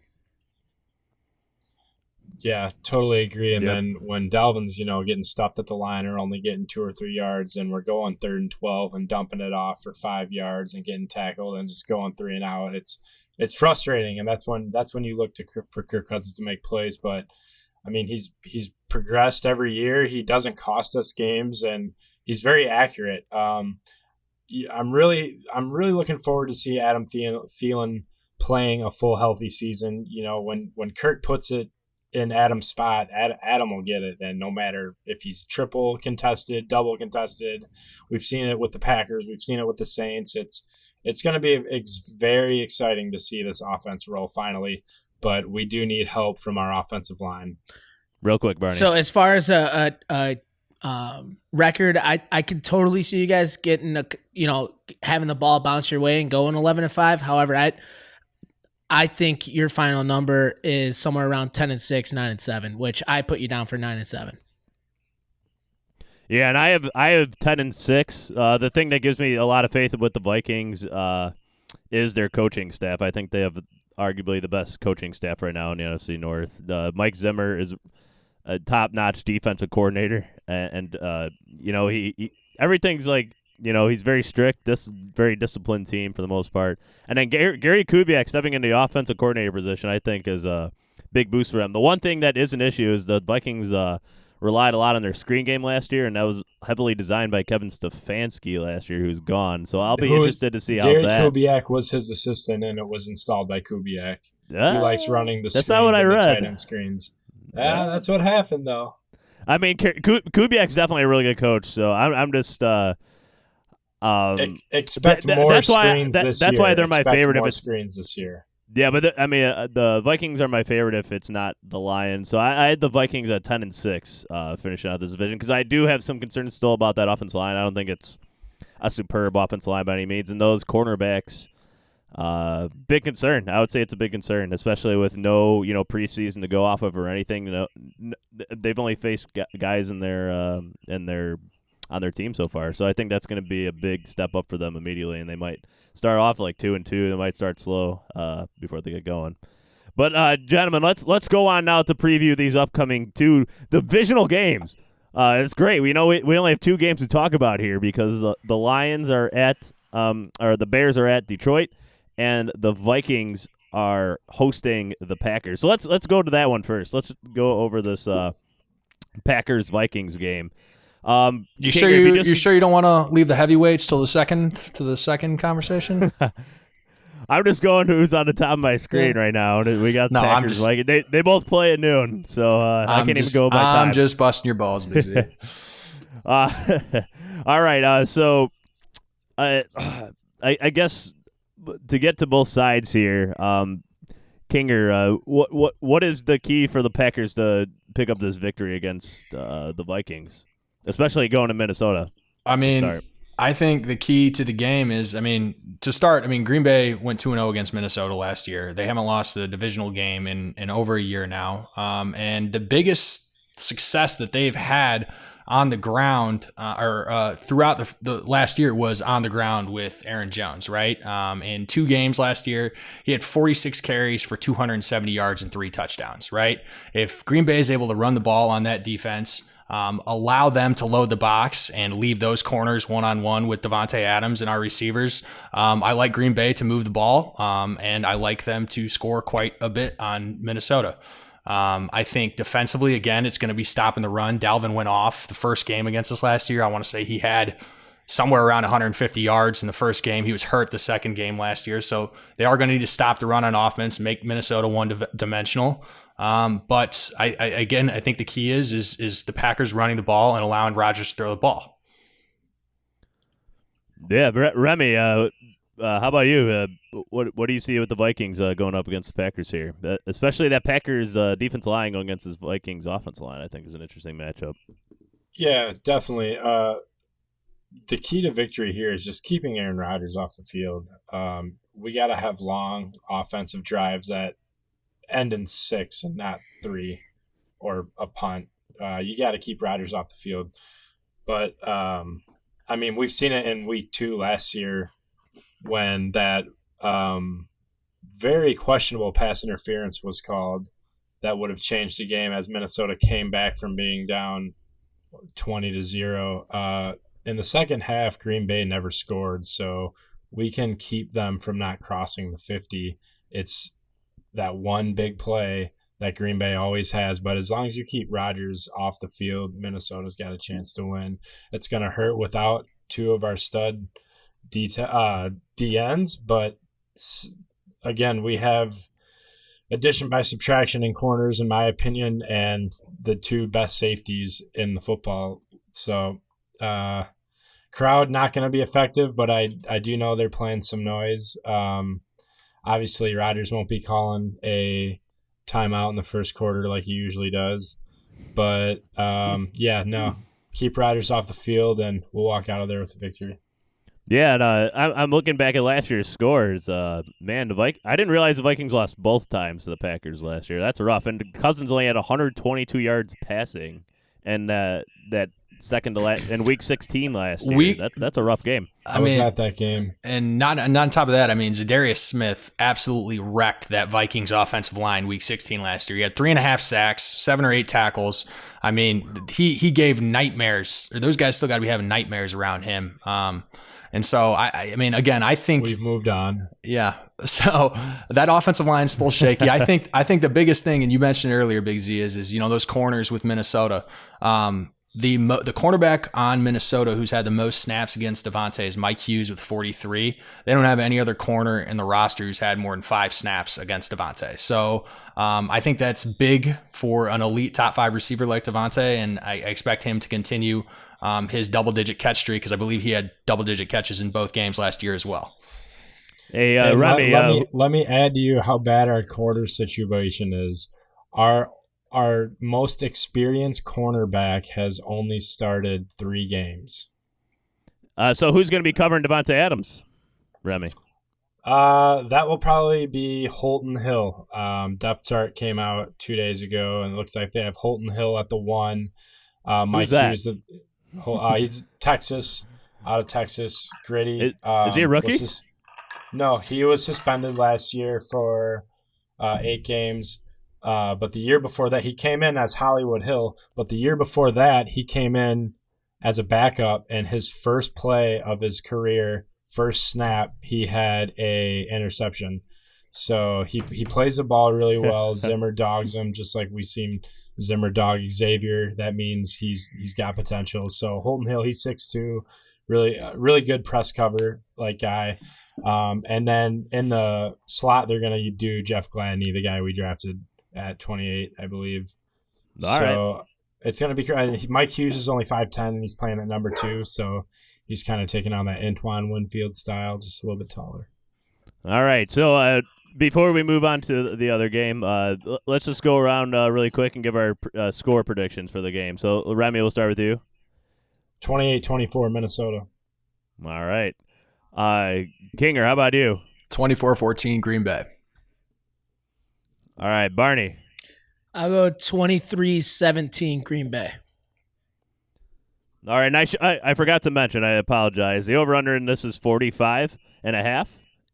Speaker 2: Yeah, totally agree. And then when Dalvin's, getting stuffed at the line or only getting 2 or 3 yards and we're going 3rd and 12 and dumping it off for 5 yards and getting tackled and just going 3 and out, it's frustrating. And that's when you look for Kirk Cousins to make plays. But I mean, he's progressed every year. He doesn't cost us games, and he's very accurate. I'm really looking forward to see Adam Thielen playing a full healthy season. You know, when Kirk puts it in Adam's spot, Adam will get it. And no matter if he's triple contested, double contested, we've seen it with the Packers, we've seen it with the Saints. It's going to be very exciting to see this offense roll finally, but we do need help from our offensive line.
Speaker 1: Real quick, Barney.
Speaker 4: So as far as a record, I could totally see you guys getting having the ball bounce your way and going 11-5. However, I think your final number is somewhere around 10-6, 9-7, which I put you down for 9-7.
Speaker 1: Yeah, and I have 10-6. The thing that gives me a lot of faith with the Vikings is their coaching staff. I think they have arguably the best coaching staff right now in the NFC North. Mike Zimmer is a top-notch defensive coordinator, and he everything's like, he's very strict. This very disciplined team for the most part. And then Gary Kubiak stepping into the offensive coordinator position, I think, is a big boost for them. The one thing that is an issue is the Vikings relied a lot on their screen game last year, and that was heavily designed by Kevin Stefanski last year, who's gone. So I'll be interested to see how
Speaker 2: Gary
Speaker 1: that.
Speaker 2: Kubiak was his assistant, and it was installed by Kubiak. He likes running the
Speaker 1: that's
Speaker 2: screens
Speaker 1: not what I
Speaker 2: and the
Speaker 1: read.
Speaker 2: tight end screens. Yeah, that's what happened, though.
Speaker 1: I mean, Kubiak's definitely a really good coach, so I'm just
Speaker 2: expect more screens this year.
Speaker 1: That's why they're my favorite.
Speaker 2: More
Speaker 1: if it's
Speaker 2: screens this year.
Speaker 1: Yeah, but the Vikings are my favorite if it's not the Lions. So I had the Vikings at 10-6 finishing out this division because I do have some concerns still about that offensive line. I don't think it's a superb offensive line by any means, and those cornerbacks, big concern. I would say it's a big concern, especially with no preseason to go off of or anything. They've only faced guys in their on their team so far, so I think that's going to be a big step up for them immediately, and they might start off like 2-2. They might start slow before they get going. But gentlemen, let's go on now to preview these upcoming 2 divisional games. It's great. We only have 2 games to talk about here because the Lions are at or the Bears are at Detroit, and the Vikings are hosting the Packers. So let's go to that one first. Let's go over this Packers-Vikings game.
Speaker 3: You sure you don't want to leave the heavyweights till the second conversation?
Speaker 1: I'm just going to who's on the top of my screen right now. We got the Packers. They both play at noon, so I can't even go by time.
Speaker 3: I'm just busting your balls, busy.
Speaker 1: All right. So I guess to get to both sides here, Kinger, what is the key for the Packers to pick up this victory against the Vikings? Especially going to Minnesota.
Speaker 3: I mean, I think the key to the game is, to start, Green Bay went 2-0 against Minnesota last year. They haven't lost the divisional game in over a year now. And the biggest success that they've had on the ground throughout the last year was on the ground with Aaron Jones, right? In 2 games last year, he had 46 carries for 270 yards and 3 touchdowns, right? If Green Bay is able to run the ball on that defense, allow them to load the box and leave those corners one-on-one with Devontae Adams and our receivers. I like Green Bay to move the ball, and I like them to score quite a bit on Minnesota. I think defensively, again, it's going to be stopping the run. Dalvin went off the first game against us last year. I want to say he had somewhere around 150 yards in the first game. He was hurt the second game last year. So they are going to need to stop the run on offense, make Minnesota one-dimensional. But I think the key is the Packers running the ball and allowing Rodgers to throw the ball.
Speaker 1: Yeah, Remy, how about you? What do you see with the Vikings going up against the Packers here? Especially that Packers defensive line going against this Vikings offensive line, I think is an interesting matchup.
Speaker 2: Yeah, definitely. The key to victory here is just keeping Aaron Rodgers off the field. We got to have long offensive drives that end in 6 and not 3 or a punt. You got to keep Rodgers off the field. But, we've seen it in week 2 last year when that very questionable pass interference was called that would have changed the game as Minnesota came back from being down 20-0. In the second half, Green Bay never scored, so we can keep them from not crossing the 50. It's that one big play that Green Bay always has. But as long as you keep Rodgers off the field, Minnesota's got a chance to win. It's going to hurt without two of our stud DNs, but again, we have addition by subtraction in corners, in my opinion, and the two best safeties in the football. So, crowd not going to be effective, but I do know they're playing some noise. Obviously, Rodgers won't be calling a timeout in the first quarter like he usually does. But, keep Rodgers off the field, and we'll walk out of there with a victory.
Speaker 1: Yeah, and I'm looking back at last year's scores. Man, I didn't realize the Vikings lost both times to the Packers last year. That's rough. And Cousins only had 122 yards passing, and that second to last in Week 16 last year. That's a rough game.
Speaker 2: I was at that game,
Speaker 3: and not on top of that. I mean, Zadarius Smith absolutely wrecked that Vikings offensive line Week 16 last year. He had 3.5 sacks, 7 or 8 tackles. I mean, he gave nightmares. Those guys still got to be having nightmares around him. And so, I mean, again, I think
Speaker 2: we've moved on.
Speaker 3: Yeah. So that offensive line is still shaky. I think the biggest thing, and you mentioned earlier, Big Z, is those corners with Minnesota. The cornerback on Minnesota who's had the most snaps against Devontae is Mike Hughes with 43. They don't have any other corner in the roster who's had more than 5 snaps against Devontae. So I think that's big for an elite top 5 receiver like Devontae, and I expect him to continue his double-digit catch streak, because I believe he had double-digit catches in both games last year as well.
Speaker 1: Hey, Remy,
Speaker 2: let me add to you how bad our quarter situation is. Our most experienced cornerback has only started 3 games.
Speaker 1: So who's going to be covering Devontae Adams, Remy?
Speaker 2: That will probably be Holton Hill. Depth chart came out 2 days ago, and it looks like they have Holton Hill at the 1. Mike Hughes, he's Texas, out of Texas, gritty.
Speaker 1: Is he a rookie?
Speaker 2: No, he was suspended last year for 8 games. But the year before that, he came in as Hollywood Hill. But the year before that, he came in as a backup, and his first play of his career, first snap, he had a interception. So he plays the ball really well. Zimmer dogs him, just like we seen Zimmer dog Xavier. That means he's got potential. So Holton Hill, he's 6'2", really good press cover guy. And then in the slot, they're gonna do Jeff Gladney, the guy we drafted at 28, I believe.
Speaker 1: All right.
Speaker 2: It's gonna be. Mike Hughes is only 5'10", and he's playing at number 2, so he's kind of taking on that Antoine Winfield style, just a little bit taller.
Speaker 1: All right, so before we move on to the other game, let's just go around really quick and give our score predictions for the game. So, Remy, we'll start with you.
Speaker 2: 28-24 Minnesota.
Speaker 1: All right. Kinger, how about you?
Speaker 3: 24-14 Green Bay.
Speaker 1: All right, Barney.
Speaker 4: I'll go 23-17 Green Bay.
Speaker 1: All right, I forgot to mention, I apologize. The over-under in this is 45.5.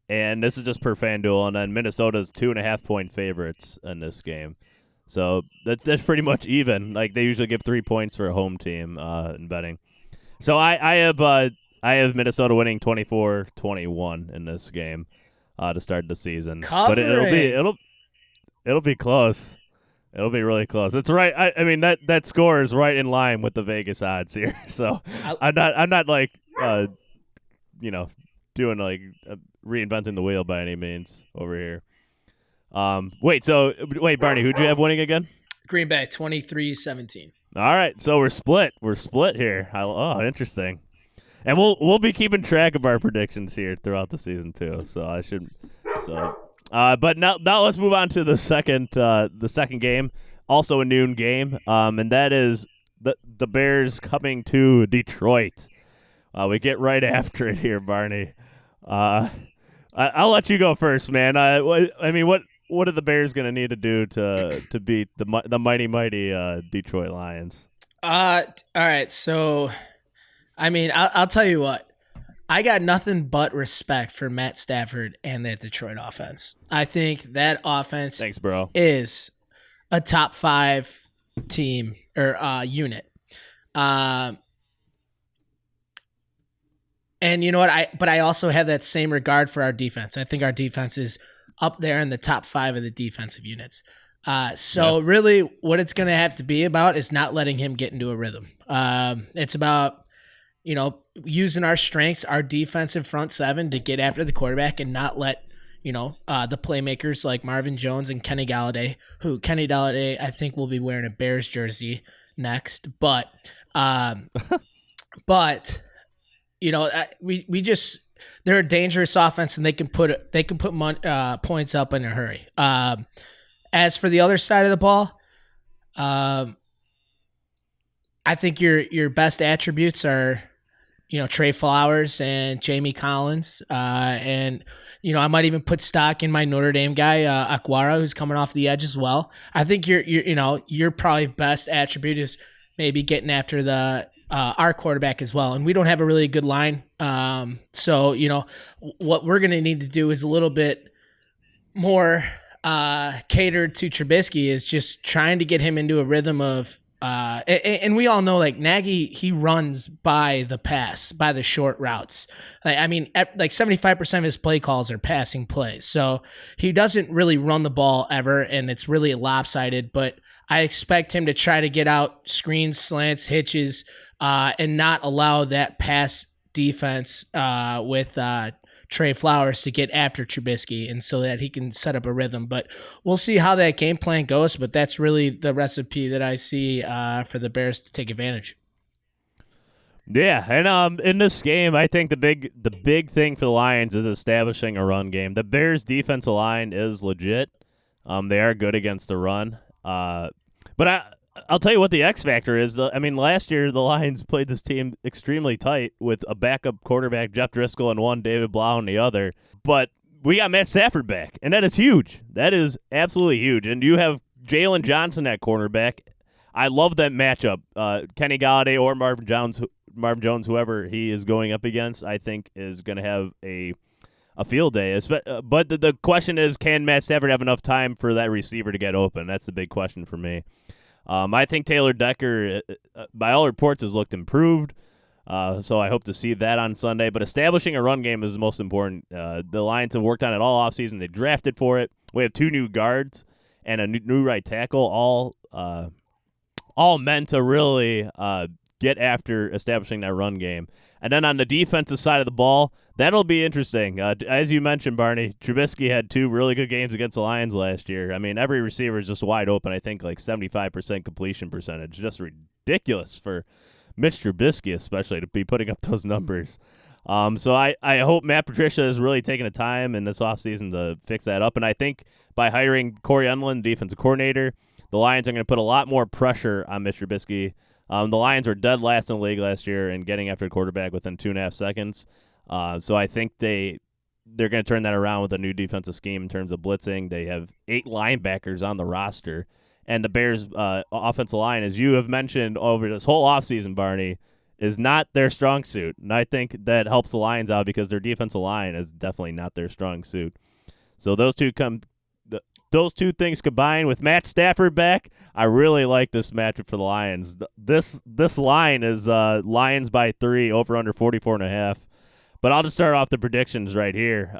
Speaker 1: And this is just per FanDuel, and then Minnesota's 2.5-point favorites in this game. So that's pretty much even. Like, they usually give 3 points for a home team in betting. So I have Minnesota winning 24-21 in this game to start the season. But it'll be close. It'll be really close. It's right. I mean that score is right in line with the Vegas odds here. So I'm not doing reinventing the wheel by any means over here. Wait, Barney, who'd you have winning again?
Speaker 4: Green Bay, 23-17.
Speaker 1: All right, so we're split. We're split here. Interesting. And we'll be keeping track of our predictions here throughout the season too. But now let's move on to the second game, also a noon game, and that is the Bears coming to Detroit. We get right after it here, Barney. I'll let you go first, man. What are the Bears going to need to do to beat the mighty Detroit Lions?
Speaker 4: All right. So, I'll tell you what. I got nothing but respect for Matt Stafford and that Detroit offense. I think that offense
Speaker 1: Thanks, bro.
Speaker 4: is a top 5 team or unit. And you know what? I also have that same regard for our defense. I think our defense is up there in the top 5 of the defensive units. Really what it's going to have to be about is not letting him get into a rhythm. It's about, using our strengths, our defensive front seven to get after the quarterback and not let, the playmakers like Marvin Jones and Kenny Galladay, I think will be wearing a Bears jersey next. But they're a dangerous offense and they can put points up in a hurry. As for the other side of the ball, I think your best attributes are, Trey Flowers and Jamie Collins. And I might even put stock in my Notre Dame guy, Aquara, who's coming off the edge as well. I think your probably best attribute is maybe getting after our quarterback as well. And we don't have a really good line. So what we're going to need to do is a little bit more catered to Trubisky, is just trying to get him into a rhythm of and we all know, like, Nagy, he runs by the pass, by the short routes. Like 75% of his play calls are passing plays. So he doesn't really run the ball ever, and it's really lopsided. But I expect him to try to get out screens, slants, hitches, and not allow that pass defense with Trey Flowers to get after Trubisky, and so that he can set up a rhythm. But we'll see how that game plan goes, but that's really the recipe that I see for the Bears to take advantage.
Speaker 1: Yeah, and in this game, I think the big thing for the Lions is establishing a run game. The Bears' defensive line is legit. They are good against the run. But I'll tell you what the X factor is. Last year the Lions played this team extremely tight with a backup quarterback, Jeff Driscoll, in one, David Blau in the other. But we got Matt Stafford back, and that is huge. That is absolutely huge. And you have Jalen Johnson at cornerback. I love that matchup. Kenny Galladay or Marvin Jones, whoever he is going up against, I think is going to have a field day. But the question is, can Matt Stafford have enough time for that receiver to get open? That's the big question for me. I think Taylor Decker, by all reports, has looked improved, so I hope to see that on Sunday. But establishing a run game is the most important. The Lions have worked on it all offseason. They drafted for it. We have 2 new guards and a new right tackle, all meant to really get after establishing that run game. And then on the defensive side of the ball, that'll be interesting. As you mentioned, Barney, Trubisky had 2 really good games against the Lions last year. Every receiver is just wide open. I think like 75% completion percentage. Just ridiculous for Mitch Trubisky, especially, to be putting up those numbers. So I hope Matt Patricia is really taking the time in this offseason to fix that up. And I think by hiring Corey Unlin, defensive coordinator, the Lions are going to put a lot more pressure on Mitch Trubisky. The Lions were dead last in the league last year in getting after a quarterback within 2.5 seconds. So I think they're going to turn that around with a new defensive scheme in terms of blitzing. They have 8 linebackers on the roster. And the Bears' offensive line, as you have mentioned over this whole offseason, Barney, is not their strong suit. And I think that helps the Lions out because their defensive line is definitely not their strong suit. So those two things combined with Matt Stafford back, I really like this matchup for the Lions. This line is Lions by 3, over under 44.5. But I'll just start off the predictions right here.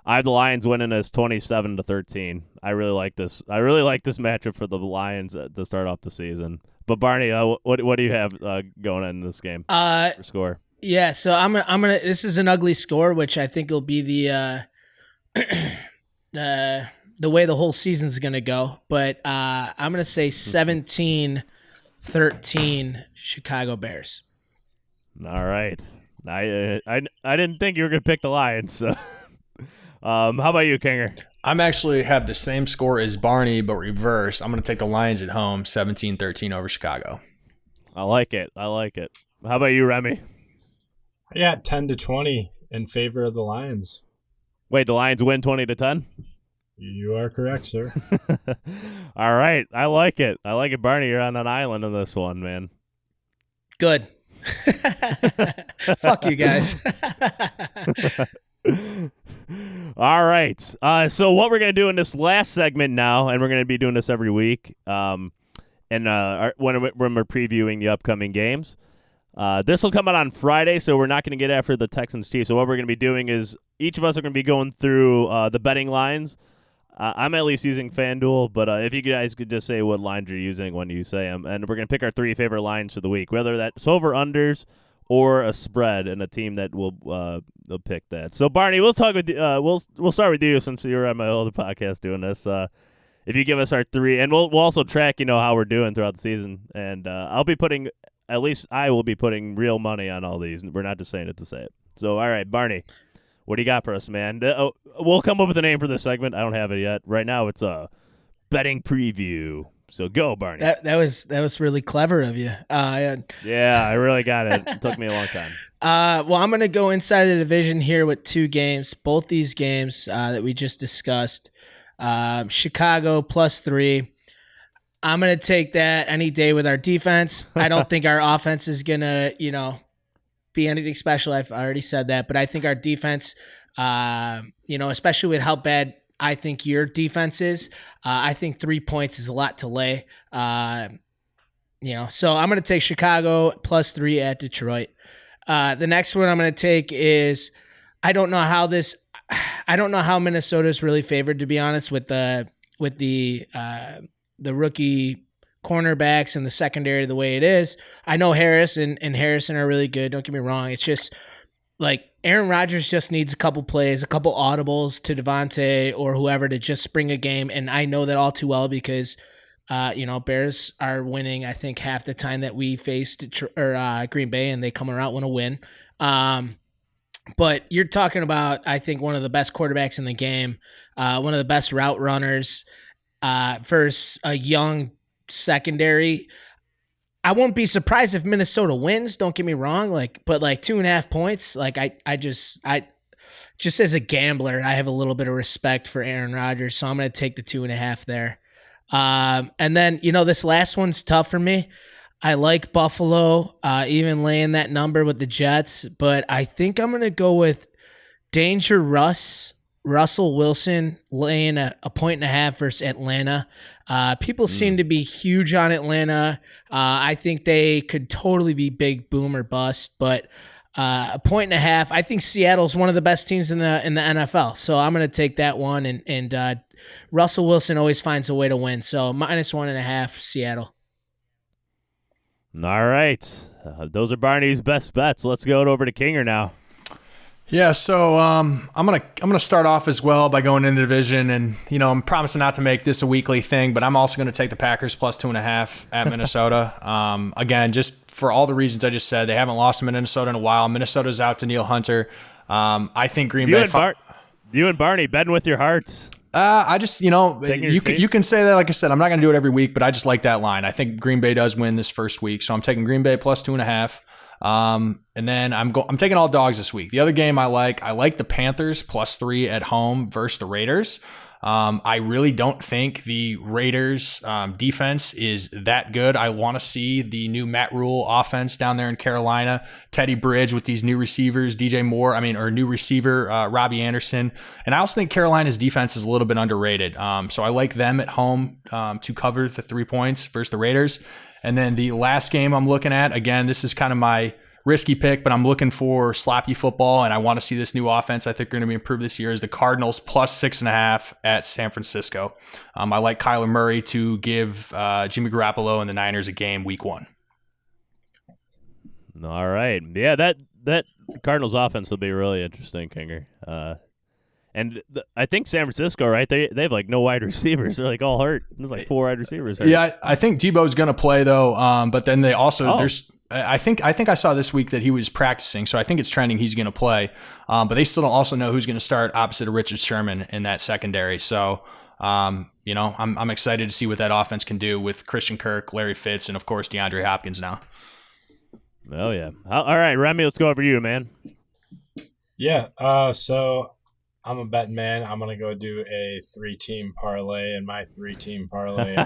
Speaker 1: I have the Lions winning this 27-13. I really like this. I really like this matchup for the Lions to start off the season. But Barney, what do you have going on in this game for score?
Speaker 4: Yeah, so I'm gonna. This is an ugly score, which I think will be the way the whole season's gonna go. But I'm gonna say 17-13 Chicago Bears.
Speaker 1: All right. I didn't think you were gonna pick the Lions. So. How about you, Kinger?
Speaker 3: I'm actually have the same score as Barney, but reverse. I'm going to take the Lions at home, 17-13 over Chicago.
Speaker 1: I like it. How about you, Remy?
Speaker 2: Yeah, 10-20 in favor of the Lions.
Speaker 1: Wait, the Lions win 20-10?
Speaker 2: You are correct, sir.
Speaker 1: All right. I like it, Barney. You're on an island in this one, man.
Speaker 4: Good. Fuck you guys.
Speaker 1: All right. So what we're going to do in this last segment now, and we're going to be doing this every week, when we're previewing the upcoming games. This will come out on Friday, so we're not going to get after the Texans Chiefs. So what we're going to be doing is each of us are going to be going through the betting lines I'm at least using FanDuel, but if you guys could just say what lines you're using when you say them, and we're gonna pick our 3 favorite lines for the week, whether that's over unders or a spread, and a team that will pick that. So Barney, we'll talk with we'll start with you since you're on my other podcast doing this. If you give us our 3, and we'll also track how we're doing throughout the season, and I'll be putting at least I will be putting real money on all these. We're not just saying it to say it. So all right, Barney. What do you got for us, man? We'll come up with a name for this segment. I don't have it yet. Right now, it's a betting preview. So go, Barney.
Speaker 4: That was really clever of you.
Speaker 1: Yeah, I really got it. It took me a long time.
Speaker 4: Well, I'm going to go inside the division here with 2 games. Both these games that we just discussed. Chicago +3. I'm going to take that any day with our defense. I don't think our offense is going to, be anything special. I've already said that, but I think our defense, especially with how bad I think your defense is, I think 3 points is a lot to lay. So I'm going to take Chicago +3 at Detroit. The next one I'm going to take is I don't know how Minnesota is really favored, to be honest, with the rookie cornerbacks and the secondary the way it is. I know Harris and Harrison are really good. Don't get me wrong. It's just like Aaron Rodgers just needs a couple plays, a couple audibles to Devontae or whoever to just spring a game. And I know that all too well because, Bears are winning, I think, half the time that we faced Green Bay, and they come around with a win. But you're talking about, I think, one of the best quarterbacks in the game, one of the best route runners versus a young secondary. I won't be surprised if Minnesota wins. Don't get me wrong, but 2.5 points. I just as a gambler, I have a little bit of respect for Aaron Rodgers, so I'm going to take the 2.5 there. And then this last one's tough for me. I like Buffalo, even laying that number with the Jets, but I think I'm going to go with Danger Russell Wilson laying a 1.5 versus Atlanta. People seem to be huge on Atlanta. I think they could totally be big boom or bust, but 1.5. I think Seattle's one of the best teams in the NFL, so I'm going to take that one. And Russell Wilson always finds a way to win, so -1.5 Seattle.
Speaker 1: All right, those are Barney's best bets. Let's go over to Kinger now.
Speaker 3: Yeah, so I'm gonna start off as well by going into the division, and I'm promising not to make this a weekly thing, but I'm also going to take the Packers +2.5 at Minnesota. Again, just for all the reasons I just said, they haven't lost to Minnesota in a while. Minnesota's out to Neil Hunter. I think Green Bay.
Speaker 1: You and Barney betting with your hearts.
Speaker 3: I just you can say that. Like I said, I'm not going to do it every week, but I just like that line. I think Green Bay does win this first week, so I'm taking Green Bay +2.5. And then I'm taking all dogs this week. The other game I like the Panthers +3 at home versus the Raiders. I really don't think the Raiders defense is that good. I want to see the new Matt Rule offense down there in Carolina. Teddy Bridge with these new receivers, DJ Moore, new receiver, Robbie Anderson. And I also think Carolina's defense is a little bit underrated. So I like them at home to cover the 3 points versus the Raiders. And then the last game I'm looking at, again, this is kind of my risky pick, but I'm looking for sloppy football, and I want to see this new offense I think are going to be improved this year, is the Cardinals +6.5 at San Francisco. I like Kyler Murray to give Jimmy Garoppolo and the Niners a game week 1.
Speaker 1: All right. Yeah, that Cardinals offense will be really interesting, Kinger. I think San Francisco, right? They have no wide receivers. They're all hurt. There's 4 wide receivers hurt.
Speaker 3: Yeah, I think Debo's going to play though. But then they also I think I saw this week that he was practicing, so I think it's trending he's going to play. But they still don't also know who's going to start opposite of Richard Sherman in that secondary. So I'm excited to see what that offense can do with Christian Kirk, Larry Fitz, and of course DeAndre Hopkins now.
Speaker 1: Oh yeah. All right, Remy, let's go over to you, man.
Speaker 2: Yeah. So I'm a betting man. I'm gonna go do a 3-team parlay, and my 3-team parlay.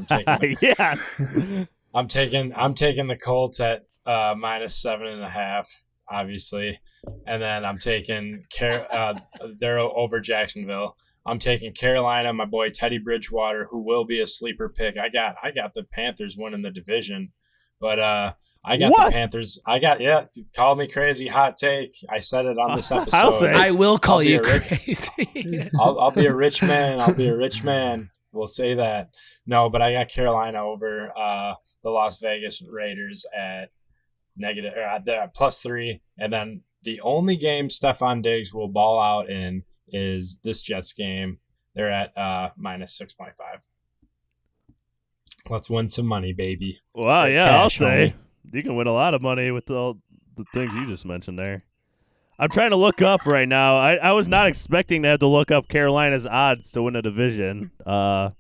Speaker 2: I'm taking I'm taking the Colts at -7.5, obviously, and then I'm taking they're over Jacksonville. I'm taking Carolina, my boy Teddy Bridgewater, who will be a sleeper pick. I got the Panthers winning the division, but I got
Speaker 1: What?
Speaker 2: the Panthers. Call me crazy, hot take. I said it on this episode.
Speaker 1: I'll say.
Speaker 4: I will call you
Speaker 2: crazy. I'll be a rich man. I'll be a rich man. We'll say that. No, but I got Carolina over the Las Vegas Raiders at +3, and then the only game Stephon Diggs will ball out in is this Jets game. They're at -6.5. Let's win some money, baby.
Speaker 1: Well,
Speaker 2: Straight
Speaker 1: yeah, I'll
Speaker 2: cash,
Speaker 1: say
Speaker 2: homie.
Speaker 1: you can win a lot of money with all the things you just mentioned there. I'm trying to look up right now. I was not expecting to have to look up Carolina's odds to win a division.
Speaker 2: I'm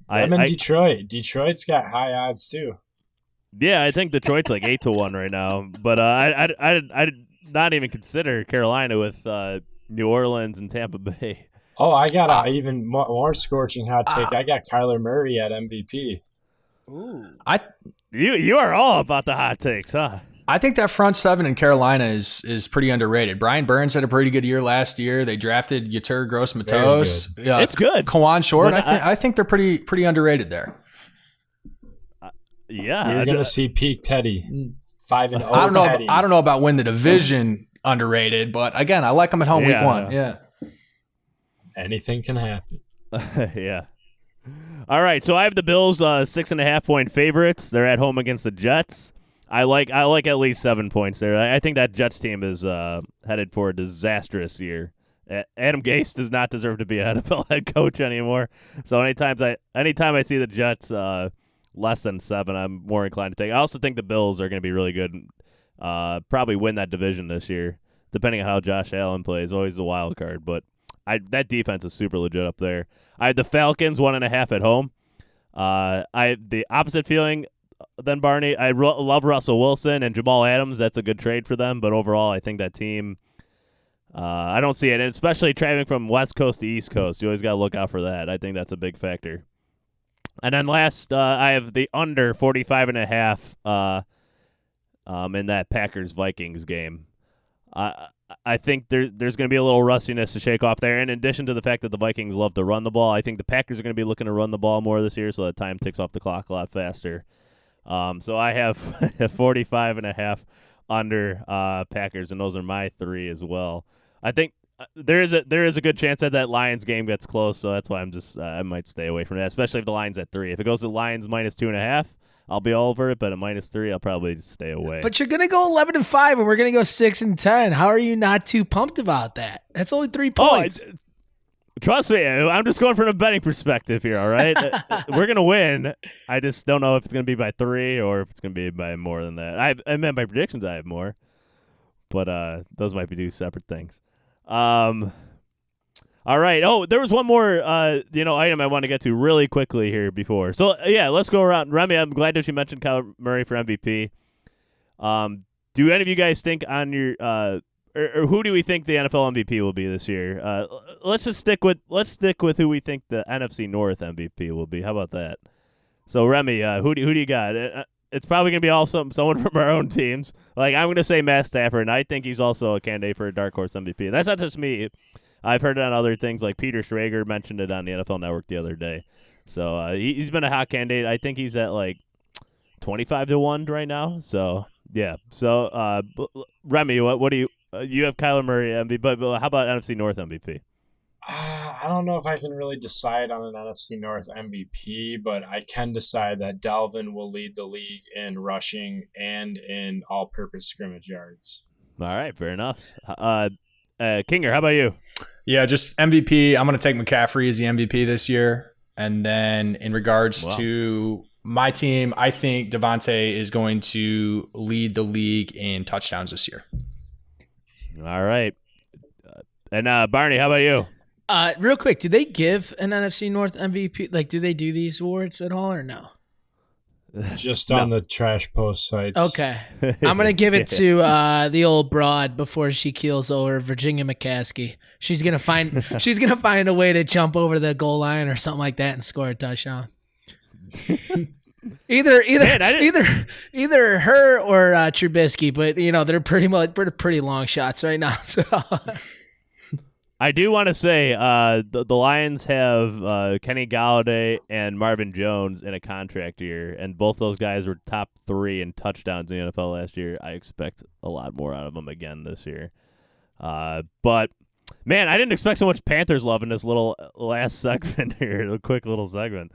Speaker 2: in Detroit. Detroit's got high odds too.
Speaker 1: Yeah, I think Detroit's like 8-1 right now. But I'd not even consider Carolina with New Orleans and Tampa Bay.
Speaker 2: Oh, I got an even more scorching hot take. I got Kyler Murray at MVP.
Speaker 4: Ooh.
Speaker 1: You are all about the hot takes, huh?
Speaker 3: I think that front seven in Carolina is pretty underrated. Brian Burns had a pretty good year last year. They drafted Yetur Gross-Matos.
Speaker 1: It's good.
Speaker 3: Kawan Short.
Speaker 1: But
Speaker 3: I think they're pretty underrated there.
Speaker 1: Yeah,
Speaker 2: You're gonna see peak Teddy, 5-0.
Speaker 3: I don't know.
Speaker 2: Teddy.
Speaker 3: I don't know about win the division underrated, but again, I like them at home week 1. Yeah.
Speaker 2: Anything can happen.
Speaker 1: yeah. All right, so I have the Bills 6.5-point favorites. They're at home against the Jets. I like at least 7 points there. I think that Jets team is headed for a disastrous year. Adam Gase does not deserve to be an NFL head coach anymore. So anytime I see the Jets less than 7, I'm more inclined to take. I also think the Bills are going to be really good. Probably win that division this year, depending on how Josh Allen plays. Always a wild card, but that defense is super legit up there. I have the Falcons 1.5 at home. I have the opposite feeling than Barney. I love Russell Wilson and Jamal Adams. That's a good trade for them, but overall, I think that team. I don't see it, and especially traveling from West Coast to East Coast. You always got to look out for that. I think that's a big factor. And then last, I have the under 45.5 in that Packers-Vikings game. I think there's going to be a little rustiness to shake off there. In addition to the fact that the Vikings love to run the ball, I think the Packers are going to be looking to run the ball more this year, so that time ticks off the clock a lot faster. So I have 45.5 under Packers, and those are my 3 as well. I think there is a good chance that Lions game gets close, so that's why I might stay away from that, especially if the Lions at 3. If it goes to Lions -2.5, I'll be all over it, but at -3, I'll probably stay away.
Speaker 4: But you're gonna go 11-5, and we're gonna go 6-10. How are you not too pumped about that? That's only 3 points.
Speaker 1: Trust me, I'm just going from a betting perspective here. All right, we're gonna win. I just don't know if it's gonna be by 3 or if it's gonna be by more than that. I meant by predictions, I have more, but those might be 2 separate things. All right. Oh, there was one more, item I want to get to really quickly here before. So, yeah, let's go around. Remy, I'm glad that you mentioned Kyler Murray for MVP. Do any of you guys think on your or who do we think the NFL MVP will be this year? Let's stick with who we think the NFC North MVP will be. How about that? So, Remy, who do you got? It's probably going to be someone from our own teams. Like, I'm going to say Matt Stafford, and I think he's also a candidate for a dark horse MVP. And that's not just me. I've heard it on other things, like Peter Schrager mentioned it on the NFL Network the other day. So he's been a hot candidate. I think he's at like 25-1 right now. So yeah. So Remy, what do you have Kyler Murray MVP? But how about NFC North MVP?
Speaker 2: I don't know if I can really decide on an NFC North MVP, but I can decide that Dalvin will lead the league in rushing and in all-purpose scrimmage yards.
Speaker 1: All right, fair enough. Kinger, how about you?
Speaker 3: Yeah, just MVP. I'm going to take McCaffrey as the MVP this year. And then in regards to my team, I think Devontae is going to lead the league in touchdowns this year.
Speaker 1: All right. And Barney, how about you?
Speaker 4: Real quick, did they give an NFC North MVP? Like, do they do these awards at all or no?
Speaker 2: Just on the trash post sites.
Speaker 4: Okay. I'm going to give it to the old broad before she keels over, Virginia McCaskey. She's going to find a way to jump over the goal line or something like that and score a touchdown. Either her or Trubisky, but they're pretty long shots right now. So
Speaker 1: I do want to say the Lions have Kenny Galladay and Marvin Jones in a contract year, and both those guys were top 3 in touchdowns in the NFL last year. I expect a lot more out of them again this year. But, man, I didn't expect so much Panthers love in this little last segment here, the quick little segment.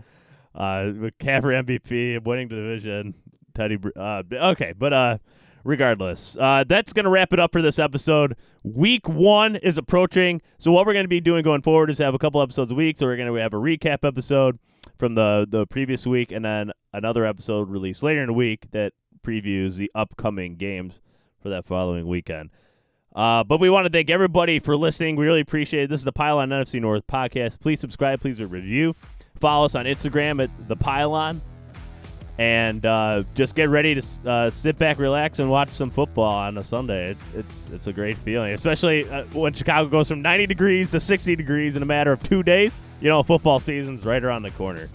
Speaker 1: McCaffrey MVP, winning the division, okay, but regardless, that's going to wrap it up for this episode. Week 1 is approaching, so what we're going to be doing going forward is have a couple episodes a week. So we're going to have a recap episode from the previous week, and then another episode released later in the week that previews the upcoming games for that following weekend. But we want to thank everybody for listening. We really appreciate it. This is the Pylon NFC North podcast. Please subscribe. Please review. Follow us on Instagram at The Pylon. And just get ready to sit back, relax, and watch some football on a Sunday. It's a great feeling, especially when Chicago goes from 90 degrees to 60 degrees in a matter of 2 days. You know, football season's right around the corner.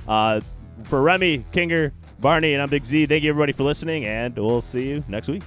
Speaker 1: For Remy, Kinger, Barney, and I'm Big Z, thank you, everybody, for listening, and we'll see you next week.